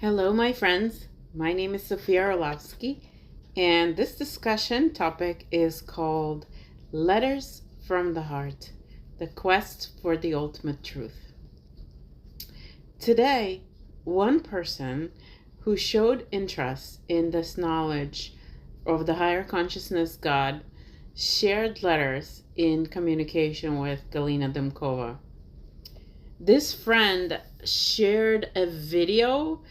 Hello, my friends. My name is Sophia Orlovsky, and this discussion topic is called Letters from the Heart, the Quest for the Ultimate Truth. Today, one person who showed interest in this knowledge of the higher consciousness God shared letters in communication with Galina Dymkova. This friend shared a video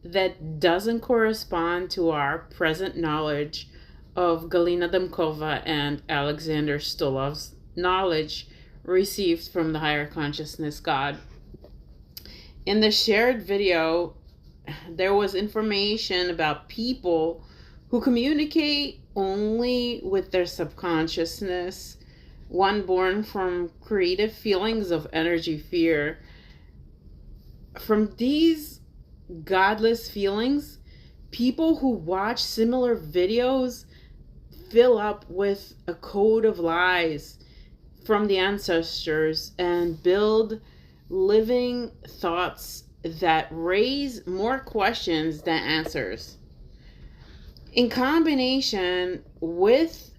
that doesn't correspond to our present knowledge of Galina Dymkova and Alexander Stulov's knowledge received from the higher consciousness God. In the shared video, there was information about people who communicate only with their subconsciousness, one born from creative feelings of energy fear. From these godless feelings, people who watch similar videos fill up with a code of lies from the ancestors and build living thoughts that raise more questions than answers. In combination with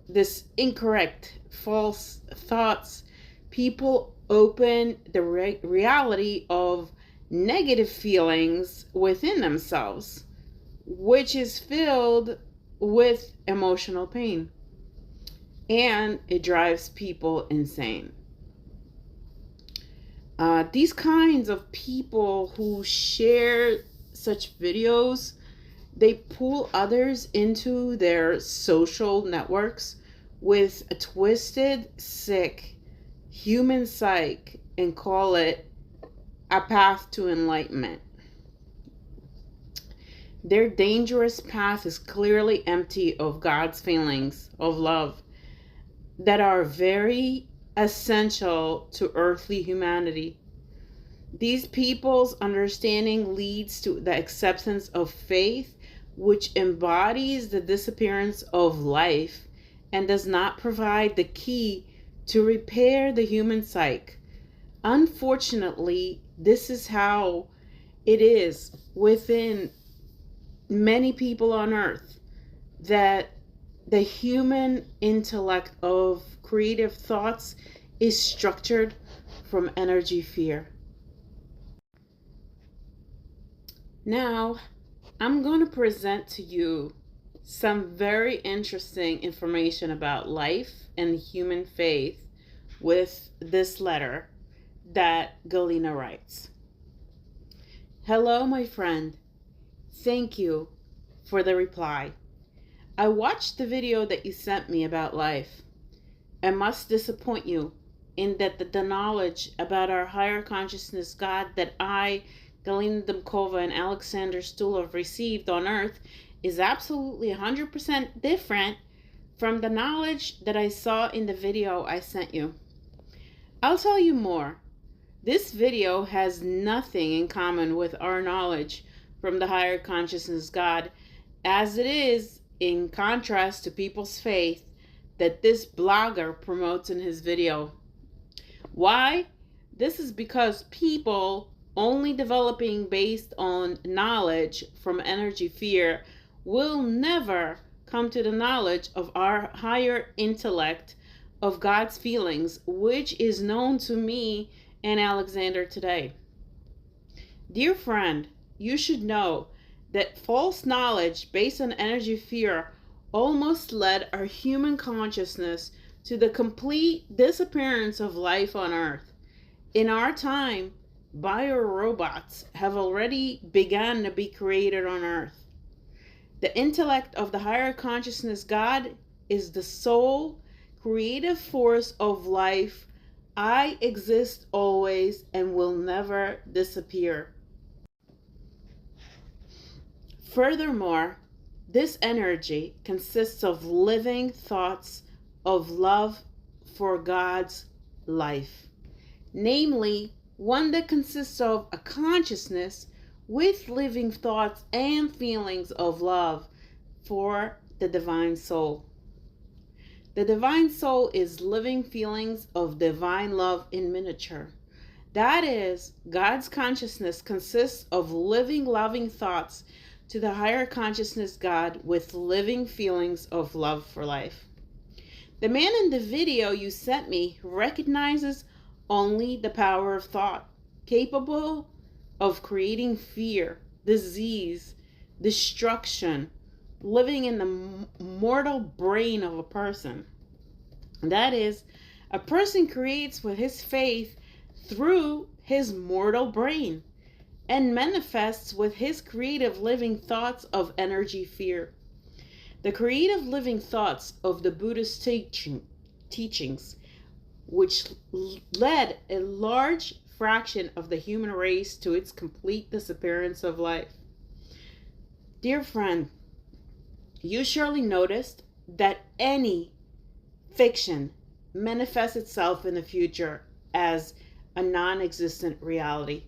this incorrect, false thoughts, people open the reality of negative feelings within themselves, which is filled with emotional pain, and it drives people insane. These kinds of people who share such videos, they pull others into their social networks with a twisted, sick human psyche and call it a path to enlightenment. Their dangerous path is clearly empty of God's feelings of love that are very essential to earthly humanity. These people's understanding leads to the acceptance of faith, which embodies the disappearance of life and does not provide the key to repair the human psyche. Unfortunately, this is how it is within many people on earth, that the human intellect of creative thoughts is structured from energy fear. Now, I'm going to present to you some very interesting information about life and human faith with this letter that Galina writes. Hello, my friend. Thank you for the reply. I watched the video that you sent me about life. I must disappoint you in that the knowledge about our higher consciousness God that I, Galina Dymkova, and Alexander Stulov received on Earth is absolutely 100% different from the knowledge that I saw in the video I sent you. I'll tell you more. This video has nothing in common with our knowledge from the higher consciousness God, as it is in contrast to people's faith that this blogger promotes in his video. Why? This is because people only developing based on knowledge from energy fear will never come to the knowledge of our higher intellect of God's feelings, which is known to me and Alexander today. Dear friend, you should know that false knowledge based on energy fear almost led our human consciousness to the complete disappearance of life on Earth. In our time, biorobots have already begun to be created on Earth. The intellect of the higher consciousness God is the sole creative force of life. I exist always and will never disappear. Furthermore, this energy consists of living thoughts of love for God's life, namely one that consists of a consciousness with living thoughts and feelings of love for the divine soul. The divine soul is living feelings of divine love in miniature. That is, God's consciousness consists of living, loving thoughts to the higher consciousness God with living feelings of love for life. The man in the video you sent me recognizes only the power of thought, capable of creating fear, disease, destruction, living in the mortal brain of a person. That is, a person creates with his faith through his mortal brain and manifests with his creative living thoughts of energy fear. The creative living thoughts of the Buddhist teachings, which led a large fraction of the human race to its complete disappearance of life. Dear friend, you surely noticed that any fiction manifests itself in the future as a non-existent reality.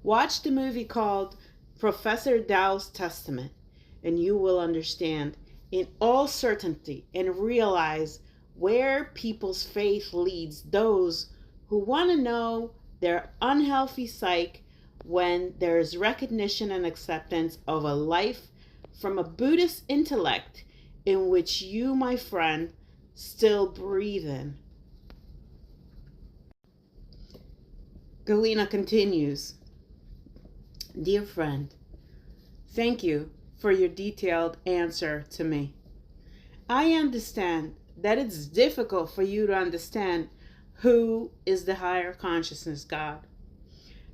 Watch the movie called Professor Dow's Testament, and you will understand in all certainty and realize where people's faith leads those who want to know their unhealthy psyche when there is recognition and acceptance of a life from a Buddhist intellect in which you, my friend, still breathe in. Galina continues, Dear friend, thank you for your detailed answer to me. I understand that it's difficult for you to understand who is the higher consciousness God.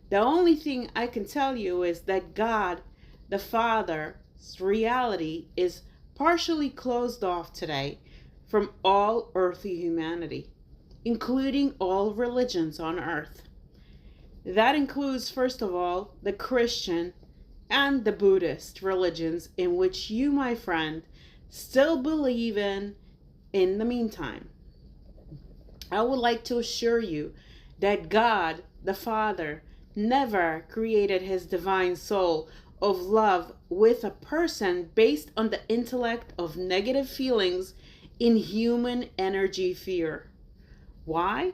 The only thing I can tell you is that God, the Father's reality, is partially closed off today from all earthly humanity, including all religions on earth. That includes, first of all, the Christian and the Buddhist religions in which you, my friend, still believe in the meantime. I would like to assure you that God, the Father, never created his divine soul of love with a person based on the intellect of negative feelings in human energy fear. Why?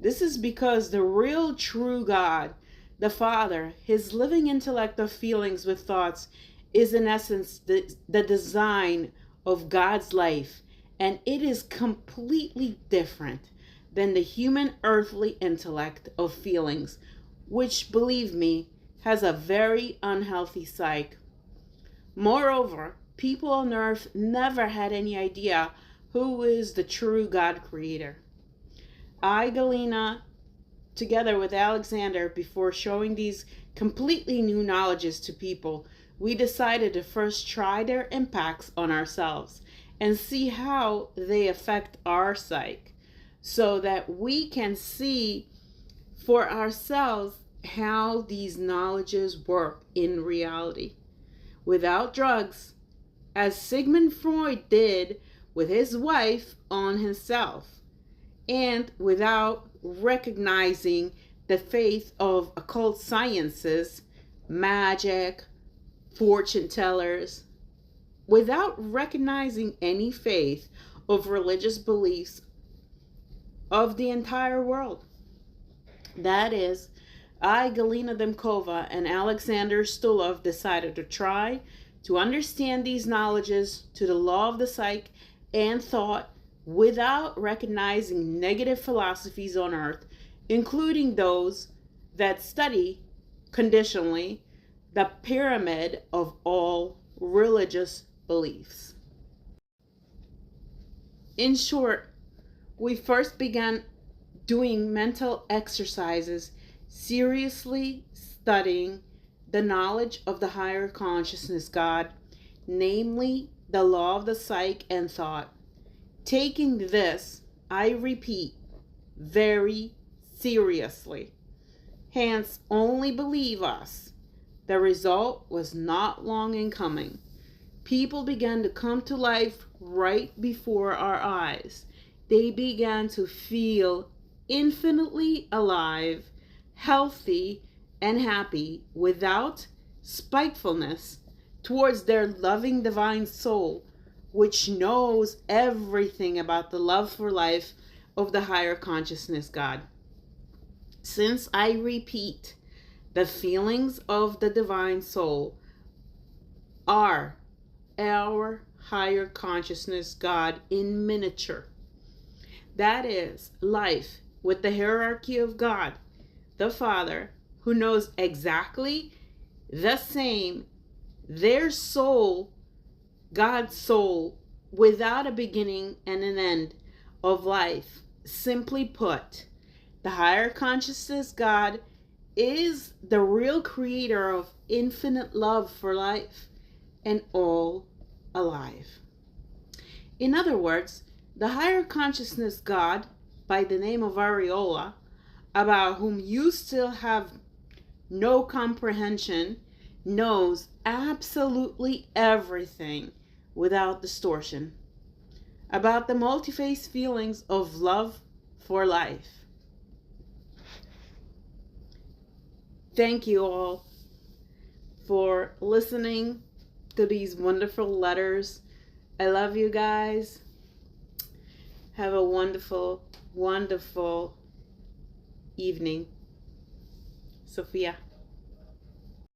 This is because the real true God, the Father, his living intellect of feelings with thoughts, is in essence the design of God's life, and it is completely different than the human earthly intellect of feelings, which, believe me, has a very unhealthy psyche. Moreover, people on earth never had any idea who is the true God creator. I, Galina, together with Alexander, before showing these completely new knowledges to people, we decided to first try their impacts on ourselves and see how they affect our psyche, so that we can see for ourselves how these knowledges work in reality. Without drugs, as Sigmund Freud did with his wife on himself, and without recognizing the faith of occult sciences, magic, fortune tellers, without recognizing any faith of religious beliefs of the entire world. That is, I, Galina Demkova, and Alexander Stulov decided to try to understand these knowledges to the law of the psyche and thought without recognizing negative philosophies on earth, including those that study conditionally the pyramid of all religious beliefs. In short, we first began doing mental exercises, seriously studying the knowledge of the higher consciousness God, namely the law of the psyche and thought. Taking this, I repeat, very seriously. Hence, only believe us. The result was not long in coming. People began to come to life right before our eyes. They began to feel infinitely alive, healthy, and happy without spitefulness towards their loving divine soul, which knows everything about the love for life of the higher consciousness God. Since I repeat, the feelings of the divine soul are our higher consciousness God in miniature. That is life with the hierarchy of God, the Father, who knows exactly the same, their soul, God's soul, without a beginning and an end of life. Simply put, the higher consciousness God is the real creator of infinite love for life and all alive. In other words, the higher consciousness God, by the name of Ariola, about whom you still have no comprehension, knows absolutely everything without distortion about the multi-phase feelings of love for life. Thank you all for listening to these wonderful letters. I love you guys. Have a wonderful, wonderful evening. Sophia.